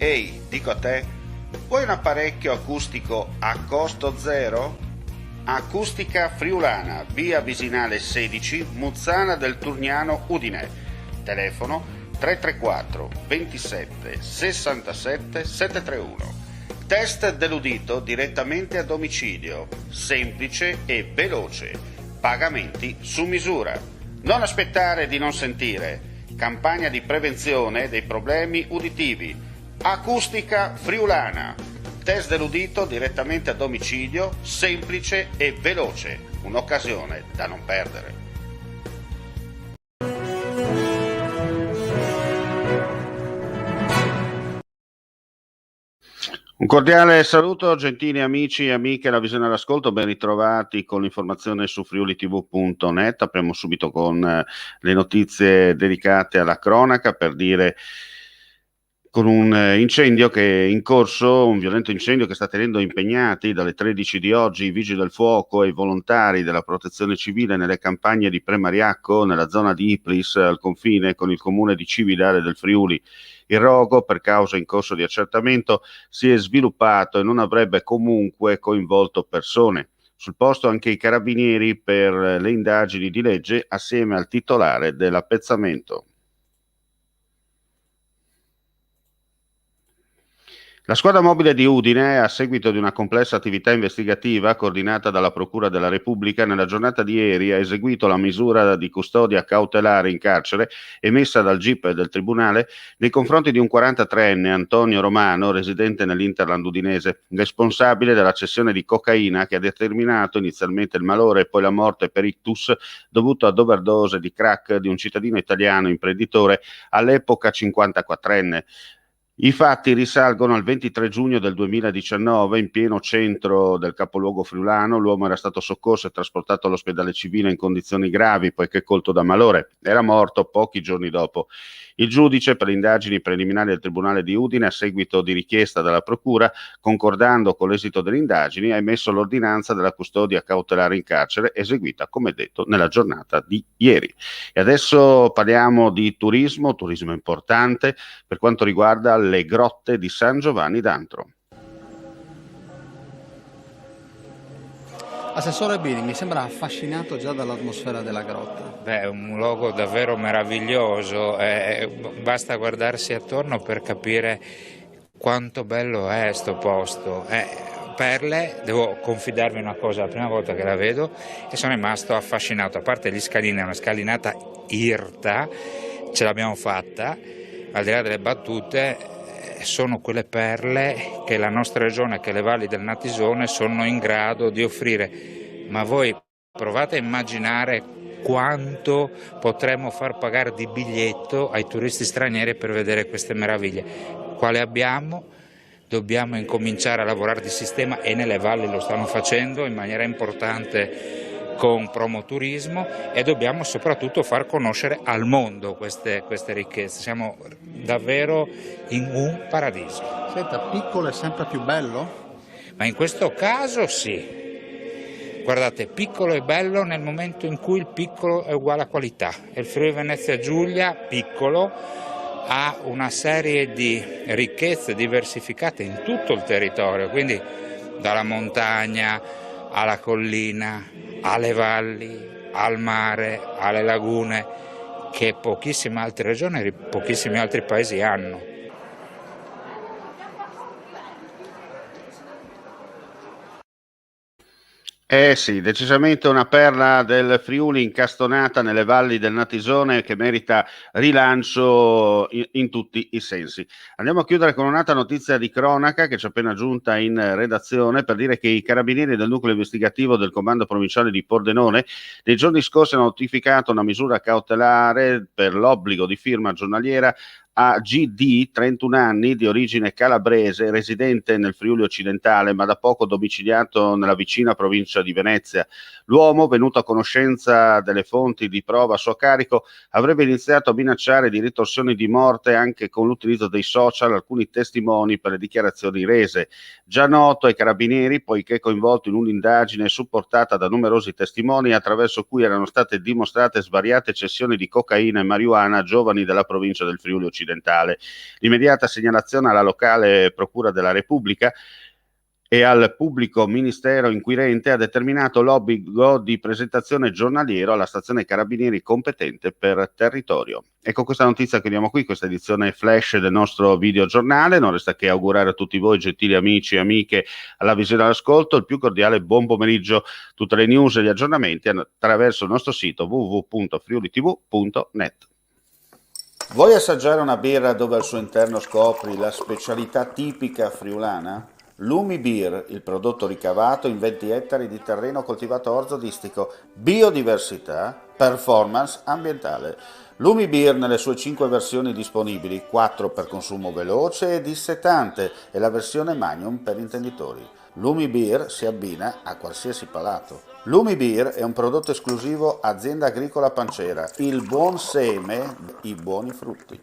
Ehi, dico a te, vuoi un apparecchio acustico a costo zero? Acustica Friulana, via Visinale 16, Muzzana del Turniano, Udine. Telefono 334 27 67 731. Test dell'udito direttamente a domicilio, semplice e veloce. Pagamenti su misura. Non aspettare di non sentire. Campagna di prevenzione dei problemi uditivi. Acustica Friulana. Test dell'udito direttamente a domicilio, semplice e veloce. Un'occasione da non perdere. Un cordiale saluto, gentili amici e amiche della Visione all'Ascolto, ben ritrovati con l'informazione su friulitv.net. Apriamo subito con le notizie dedicate alla cronaca, per dire con un incendio che è in corso, un violento incendio che sta tenendo impegnati dalle 13 di oggi i vigili del fuoco e i volontari della protezione civile nelle campagne di Premariacco, nella zona di Iplis, al confine con il comune di Cividale del Friuli. Il rogo, per causa in corso di accertamento, si è sviluppato e non avrebbe comunque coinvolto persone. Sul posto anche i carabinieri per le indagini di legge assieme al titolare dell'appezzamento. La squadra mobile di Udine, a seguito di una complessa attività investigativa coordinata dalla Procura della Repubblica, nella giornata di ieri ha eseguito la misura di custodia cautelare in carcere emessa dal GIP del Tribunale nei confronti di un 43enne, Antonio Romano, residente nell'Interland udinese, responsabile della cessione di cocaina che ha determinato inizialmente il malore e poi la morte per ictus dovuto ad overdose di crack di un cittadino italiano imprenditore, all'epoca 54enne. I fatti risalgono al 23 giugno del 2019, in pieno centro del capoluogo friulano. L'uomo era stato soccorso e trasportato all'ospedale civile in condizioni gravi, poiché colto da malore. Era morto pochi giorni dopo. Il giudice per le indagini preliminari del Tribunale di Udine, a seguito di richiesta della Procura, concordando con l'esito delle indagini, ha emesso l'ordinanza della custodia cautelare in carcere, eseguita, come detto, nella giornata di ieri. E adesso parliamo di turismo importante per quanto riguarda le grotte di San Giovanni d'Antro. Assessore Bini, mi sembra affascinato già dall'atmosfera della grotta. Beh, è un luogo davvero meraviglioso, basta guardarsi attorno per capire quanto bello è sto posto. Perle, devo confidarvi una cosa, la prima volta che la vedo e sono rimasto affascinato, a parte gli scalini, è una scalinata irta, ce l'abbiamo fatta, al di là delle battute, sono quelle perle che la nostra regione, che le valli del Natisone sono in grado di offrire. Ma voi provate a immaginare quanto potremmo far pagare di biglietto ai turisti stranieri per vedere queste meraviglie. Quale abbiamo? Dobbiamo incominciare a lavorare di sistema e nelle valli lo stanno facendo in maniera importante con promoturismo, e dobbiamo soprattutto far conoscere al mondo queste ricchezze. Siamo davvero in un paradiso. Senta, piccolo è sempre più bello? Ma in questo caso sì. Guardate, piccolo è bello nel momento in cui il piccolo è uguale a qualità. E il Friuli Venezia Giulia, piccolo, ha una serie di ricchezze diversificate in tutto il territorio, quindi dalla montagna alla collina, alle valli, al mare, alle lagune, che pochissime altre regioni e pochissimi altri paesi hanno. Eh sì, decisamente una perla del Friuli incastonata nelle valli del Natisone che merita rilancio in tutti i sensi. Andiamo a chiudere con un'altra notizia di cronaca che ci è appena giunta in redazione, per dire che i carabinieri del nucleo investigativo del comando provinciale di Pordenone nei giorni scorsi hanno notificato una misura cautelare per l'obbligo di firma giornaliera a GD, 31 anni, di origine calabrese, residente nel Friuli occidentale, ma da poco domiciliato nella vicina provincia di Venezia. L'uomo, venuto a conoscenza delle fonti di prova a suo carico, avrebbe iniziato a minacciare di ritorsioni di morte anche con l'utilizzo dei social alcuni testimoni per le dichiarazioni rese. Già noto ai carabinieri, poiché coinvolto in un'indagine supportata da numerosi testimoni attraverso cui erano state dimostrate svariate cessioni di cocaina e marijuana a giovani della provincia del Friuli occidentale. occidentale. L'immediata segnalazione alla locale Procura della Repubblica e al pubblico ministero inquirente ha determinato l'obbligo di presentazione giornaliero alla stazione carabinieri competente per territorio. E con questa notizia chiudiamo qui questa edizione flash del nostro videogiornale. Non resta che augurare a tutti voi, gentili amici e amiche, alla visione e all'ascolto, il più cordiale buon pomeriggio. Tutte le news e gli aggiornamenti attraverso il nostro sito www.friulitv.net. Vuoi assaggiare una birra dove al suo interno scopri la specialità tipica friulana? Lumi Beer, il prodotto ricavato in 20 ettari di terreno coltivato orzodistico, biodiversità, performance ambientale. Lumi Beer nelle sue 5 versioni disponibili, 4 per consumo veloce e dissetante e la versione Magnum per intenditori. Lumi Beer si abbina a qualsiasi palato. Lumi Beer è un prodotto esclusivo Azienda Agricola Pancera, il buon seme, i buoni frutti.